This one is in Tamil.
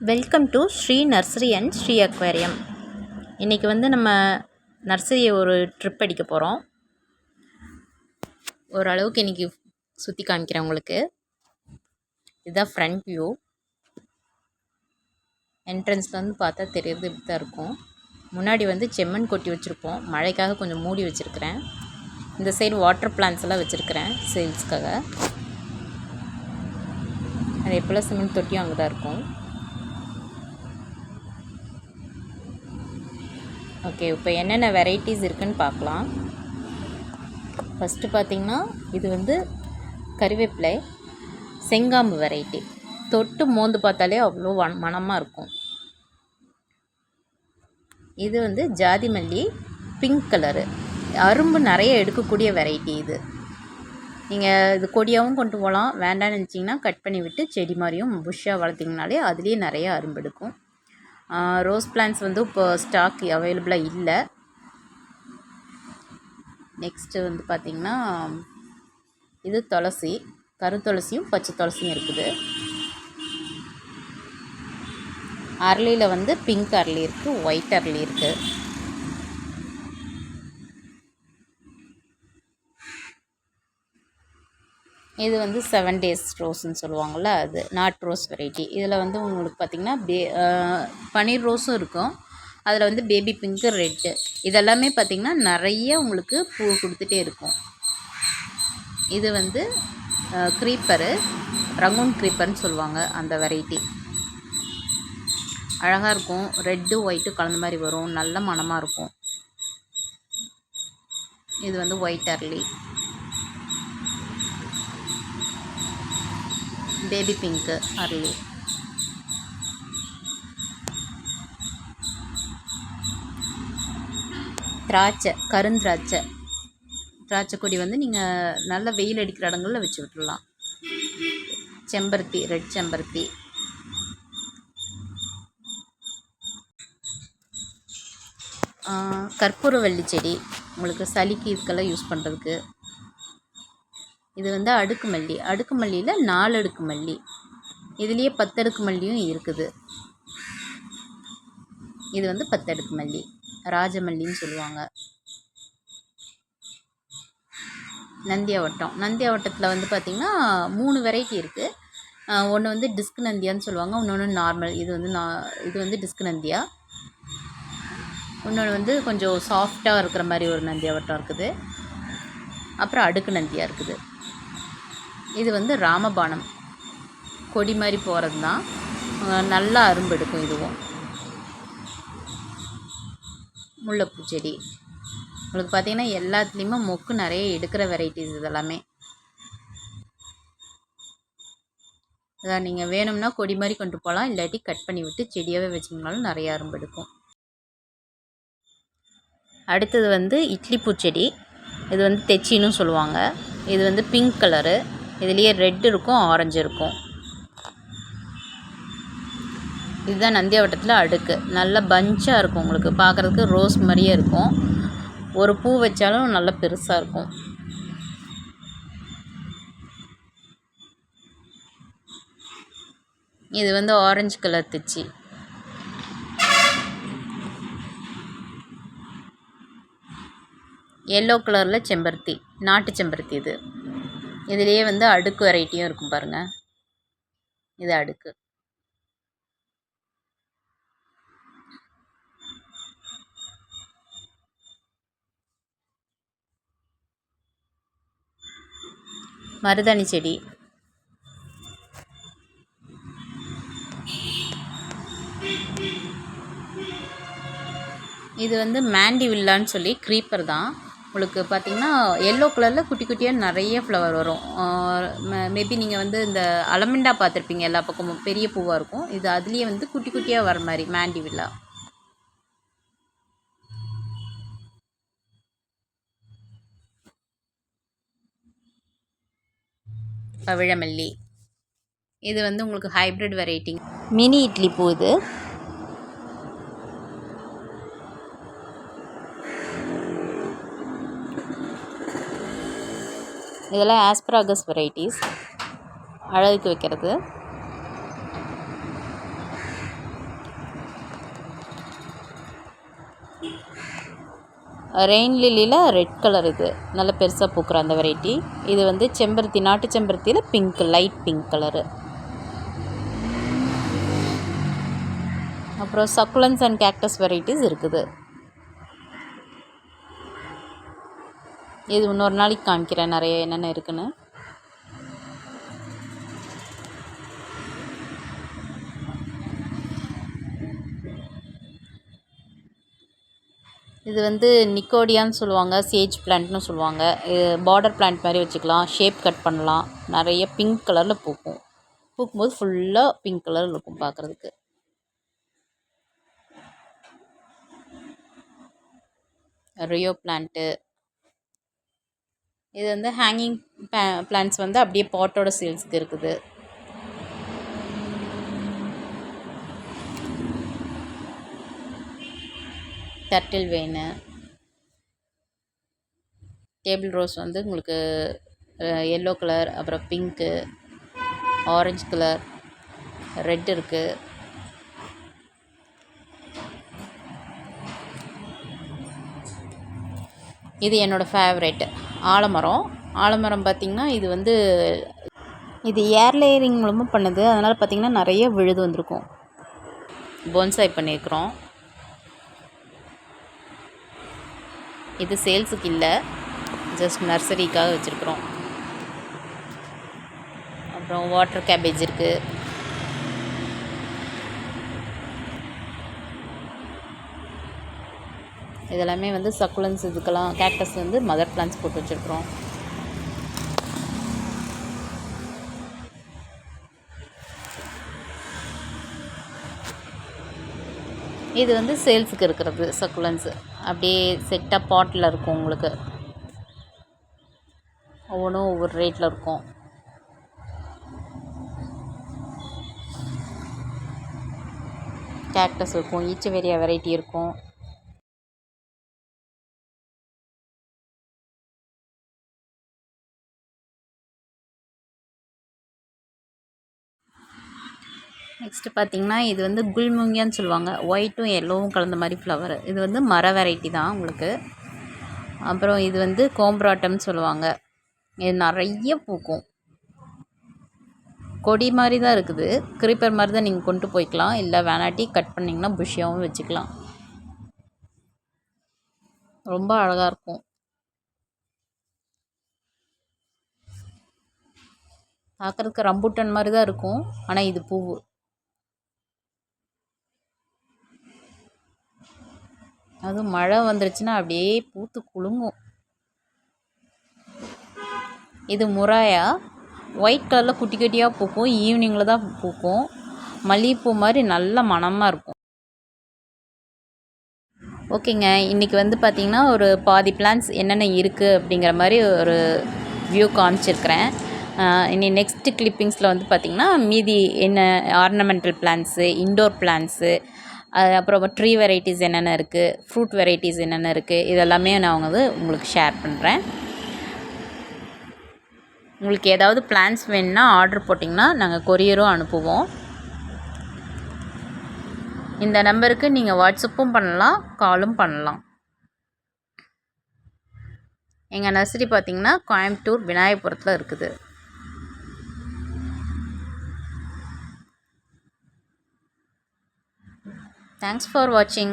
Welcome to Sri nursery and Sri aquarium. இன்றைக்கி நம்ம நர்சரியை ஒரு ட்ரிப் அடிக்க போகிறோம். ஓரளவுக்கு இன்றைக்கி சுற்றி காமிக்கிறேன் உங்களுக்கு. இதுதான் ஃப்ரண்ட் வியூ. என்ட்ரன்ஸில் பார்த்தா தெரியுறது இப்படி தான் இருக்கும். முன்னாடி செம்மண் கொட்டி வச்சுருப்போம், மழைக்காக கொஞ்சம் மூடி வச்சுருக்கிறேன். இந்த சைடு வாட்டர் பிளான்ஸ் எல்லாம் வச்சுருக்கிறேன் சேல்ஸ்க்காக. அதே போல் சிமெண்ட் தொட்டியும் அங்கே தான் இருக்கும். ஓகே, இப்போ என்னென்ன வெரைட்டிஸ் இருக்குதுன்னு பார்க்கலாம். ஃபஸ்ட்டு பார்த்திங்கன்னா இது கறிவேப்பிலை செங்காம்பு வெரைட்டி. தொட்டு மோந்து பார்த்தாலே அவ்வளோ மணமாக இருக்கும். இது ஜாதி மல்லி பிங்க் கலரு, அரும்பு நிறைய எடுக்கக்கூடிய வெரைட்டி. இது நீங்கள் இது கொடியாகவும் கொண்டு போகலாம், வேண்டான்னு நினச்சிங்கன்னா கட் பண்ணி விட்டு செடி மாதிரியும் புஷ்ஷாக வளர்த்திங்கனாலே அதுலேயே நிறைய அரும்பு எடுக்கும். ரோஸ் பிளான்ஸ் இப்போ ஸ்டாக் அவைலபிளாக இல்லை. நெக்ஸ்ட்டு பார்த்திங்கன்னா இது துளசி, கருத்துளசியும் பச்சை துளசியும் இருக்குது. அரளியில் பிங்க் அரளி இருக்குது, ஒயிட் அரளி இருக்குது. இது 7 days ரோஸ்ன்னு சொல்லுவாங்கள்ல, அது நாட் ரோஸ் வெரைட்டி. இதில் உங்களுக்கு பார்த்திங்கன்னா பன்னீர் ரோஸும் இருக்கும். அதில் பேபி பிங்க்கு, ரெட்டு, இதெல்லாமே பார்த்திங்கன்னா நிறைய உங்களுக்கு பூ கொடுத்துட்டே இருக்கும். இது க்ரீப்பரு, ரங்கூன் க்ரீப்பர்னு சொல்லுவாங்க, அந்த வெரைட்டி. அழகாக இருக்கும், ரெட்டு ஒயிட்டு கலந்த மாதிரி வரும், நல்ல மணமாக இருக்கும். இது ஒயிட் அரளி, பேபி பிங்க்கு அரளி. திராட்சை, கருந்திராட்சை, திராட்சை கொடி நீங்கள் நல்ல வெயில் அடிக்கிற இடங்களில் வச்சு விட்டுடலாம். செம்பருத்தி, ரெட் செம்பருத்தி. கற்பூரவள்ளி செடி, உங்களுக்கு சளிக்கு இதுக்கெல்லாம் யூஸ் பண்ணுறதுக்கு. இது அடுக்கு மல்லி, அடுக்கு மல்லியில் 4 அடுக்கு மல்லி, இதுலேயே 10 அடுக்கு மல்லியும் இருக்குது. இது 10 அடுக்கு மல்லி, ராஜமல்லின்னு சொல்லுவாங்க. நந்தியாவட்டம், நந்தியாவட்டத்தில் பார்த்திங்கன்னா 3 வெரைட்டி இருக்குது. ஒன்று டிஸ்க் நந்தியான்னு சொல்லுவாங்க, இன்னொன்று நார்மல். இது டிஸ்க் நந்தியா. இன்னொன்று கொஞ்சம் சாஃப்டாக இருக்கிற மாதிரி ஒரு நந்தியாவட்டம் இருக்குது. அப்புறம் அடுக்கு நந்தியா இருக்குது. இது ராமபானம், கொடி மாதிரி போகிறது தான், நல்லா அரும்பு எடுக்கும். இதுவும் முல்லைப்பூ செடி. உங்களுக்கு பார்த்திங்கன்னா எல்லாத்துலேயுமே மொக்கு நிறைய எடுக்கிற வெரைட்டிஸ் இதெல்லாமே. அதான் நீங்கள் வேணும்னா கொடி மாதிரி கொண்டு போகலாம், இல்லாட்டி கட் பண்ணி விட்டு செடியாகவே வச்சிங்கனாலும் நிறைய அரும்பு எடுக்கும். அடுத்தது இட்லி பூச்செடி. இது தெச்சின்னு சொல்லுவாங்க. இது பிங்க் கலரு, இதுலேயே ரெட் இருக்கும், ஆரஞ்சு இருக்கும். இதுதான் நந்தியாவட்டத்தில் அடுக்கு, நல்ல பஞ்சாக இருக்கும். உங்களுக்கு பார்க்குறதுக்கு ரோஸ் மாதிரியே இருக்கும். ஒரு பூ வச்சாலும் நல்ல பெருசாக இருக்கும். இது ஆரஞ்சு கலர் தெச்சி. எல்லோ கலரில் செம்பருத்தி, நாட்டு செம்பருத்தி. இதுலேயே அடுக்கு வெரைட்டியும் இருக்கும் பாருங்கள். இது அடுக்கு. மருதாணி செடி. இது மேண்டிவில்லான்னு சொல்லி க்ரீப்பர் தான். உங்களுக்கு பார்த்திங்கன்னா எல்லோ கலரில் குட்டி குட்டியாக நிறைய ஃப்ளவர் வரும். மேபி நீங்கள் இந்த அலமெண்டா பார்த்துருப்பீங்க, எல்லா பக்கமும் பெரிய பூவாக இருக்கும். இது அதுலேயே குட்டி குட்டியாக வர மாதிரி மேண்டிவில்லா. பவிழமல்லி. இது உங்களுக்கு ஹைப்ரிட் வெரைட்டி, மினி இட்லி பூ. இது இதெல்லாம் ஆஸ்பராகஸ் வெரைட்டிஸ், அழகுக்கு வைக்கிறது. ரெயின் லில்லியில் ரெட் கலர், இது நல்ல பெருசாக பூக்கிற அந்த வெரைட்டி. இது வந்து செம்பருத்தி, நாட்டு செம்பருத்தியில் பிங்க், லைட் பிங்க் கலரு. அப்புறம் சக்குலன்ஸ் அண்ட் கேக்டஸ் வெரைட்டிஸ் இருக்குது. இது இன்னொரு நாளைக்கு காமிக்கிறேன் நிறைய என்னென்ன இருக்குன்னு. இது வந்து நிக்கோடியான்னு சொல்லுவாங்க, சேஜ் பிளான்ட்னு சொல்லுவாங்க. இது பார்டர் பிளான்ட் மாதிரி வச்சுக்கலாம், ஷேப் கட் பண்ணலாம். நிறைய பிங்க் கலரில் பூக்கும். பூக்கும்போது ஃபுல்லாக பிங்க் கலரில் இருக்கும் பார்க்குறதுக்கு. Rio plant. இது வந்து ஹேங்கிங் பிளான்ட்ஸ் வந்து அப்படியே பாட்டோட சேல்ஸுக்கு இருக்குது. டர்ட்டில் வெயின்னு. டேபிள் ரோஸ் வந்து உங்களுக்கு எல்லோ கலர், அப்புறம் பிங்க்கு, ஆரஞ்சு கலர், ரெட் இருக்குது. இது என்னோடய ஃபேவரேட் ஆலமரம். ஆலமரம் பார்த்திங்கன்னா இது வந்து இது ஏர் லேயரிங் மூலமாக பண்ணுது. அதனால் பார்த்திங்கன்னா நிறைய விழுது வந்திருக்கும். போன்சாய் பண்ணியிருக்கிறோம். இது சேல்ஸுக்கு இல்லை, ஜஸ்ட் நர்சரிக்காக வச்சுருக்குறோம். அப்புறம் வாட்டர் கேபேஜ் இருக்குது. இதெல்லாமே வந்து சக்குலன்ஸ், இதுக்கெல்லாம் கேக்டஸ் வந்து மதர் பிளான்ட்ஸ் போட்டு வச்சுருக்குறோம். இது வந்து சேல்ஸுக்கு இருக்கிறது சக்குலன்ஸு. அப்படியே செட்டாக பாட்டில் இருக்கும் உங்களுக்கு. ஒவ்வொன்றும் ஒவ்வொரு ரேட்டில் இருக்கும். கேக்டஸ் இருக்கும், ஈச்சவேரியா வெரைட்டி இருக்கும். நெக்ஸ்ட்டு பார்த்திங்கன்னா இது வந்து குல்முங்கியான்னு சொல்லுவாங்க. ஒயிட்டும் எல்லோவும் கலந்த மாதிரி ஃப்ளவர். இது வந்து மர வெரைட்டி தான் உங்களுக்கு. அப்புறம் இது வந்து கோம்பராட்டம்னு சொல்லுவாங்க. இது நிறைய பூக்கும். கொடி மாதிரி தான் இருக்குது. கிரீப்பர் மாதிரி தான் நீங்கள் கொண்டு போய்க்கலாம். இல்லை வேணாட்டி கட் பண்ணிங்கன்னா புஷ்ஷாகவும் வச்சுக்கலாம். ரொம்ப அழகாக இருக்கும். பார்க்குறதுக்கு ரம்பூட்டன் மாதிரி தான் இருக்கும், ஆனால் இது பூவு. அதுவும் மழை வந்துருச்சுன்னா அப்படியே பூத்து குலுங்கும். இது முராயா. ஒயிட் கலரில் குட்டி குட்டியாக பூக்கும். ஈவினிங்கில் தான் பூக்கும். மல்லிகைப்பூ மாதிரி நல்ல மணமாக இருக்கும். ஓகேங்க, இன்றைக்கி வந்து பார்த்திங்கன்னா ஒரு பாதி பிளான்ஸ் என்னென்ன இருக்குது அப்படிங்கிற மாதிரி ஒரு வியூ காமிச்சிருக்கிறேன். இனி நெக்ஸ்ட்டு கிளிப்பிங்ஸில் வந்து பார்த்திங்கன்னா மீதி என்ன ஆர்னமெண்டல் பிளான்ட்ஸு, இன்டோர் பிளான்ட்ஸு, அப்புறம் ட்ரீ வெரைட்டிஸ் என்னென்ன இருக்குது, ஃப்ரூட் வெரைட்டிஸ் என்னென்ன இருக்குது, இதெல்லாமே நான் வந்து உங்களுக்கு ஷேர் பண்ணுறேன். உங்களுக்கு ஏதாவது பிளான்ஸ் வேணுன்னா ஆர்டர் போட்டிங்கன்னா நாங்கள் கொரியரும் அனுப்புவோம். இந்த நம்பருக்கு நீங்கள் வாட்ஸ்அப்பும் பண்ணலாம், காலும் பண்ணலாம். எங்கள் நர்சரி பார்த்திங்கன்னா கோயம்புத்தூர் விநாயகபுரத்தில் இருக்குது. Thanks for watching.